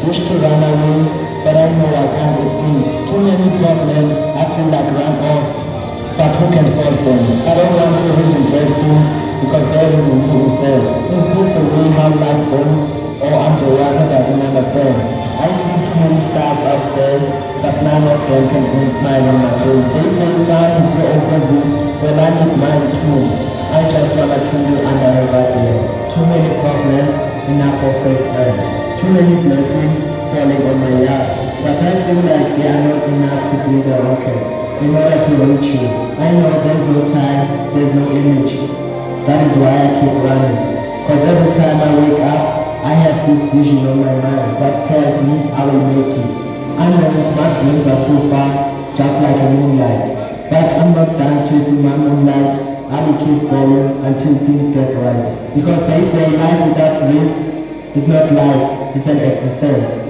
Wish to run away, but I know I can't escape. Too many problems, I feel like run off. But who can solve them? I don't want to reason great things because there is a me instead. Is this the way how life goes? Or I'm the one who doesn't understand? I see too many stars out there, but none of them can bring smile on my face. They say sun is your opposite, well I need mine too. I just wanna turn you under everybody else. Too many problems, enough of fake friends. Too many blessings falling on my yard, but I feel like they are not enough to be the rocket. In order to reach you, I know there's no time, there's no image. That is why I keep running. Cause every time I wake up, I have this vision on my mind that tells me I will make it. I know my dreams are too far, just like a moonlight. But I'm not done chasing my moonlight. I will keep going until things get right. Because they say life without risk is not life, it's an existence.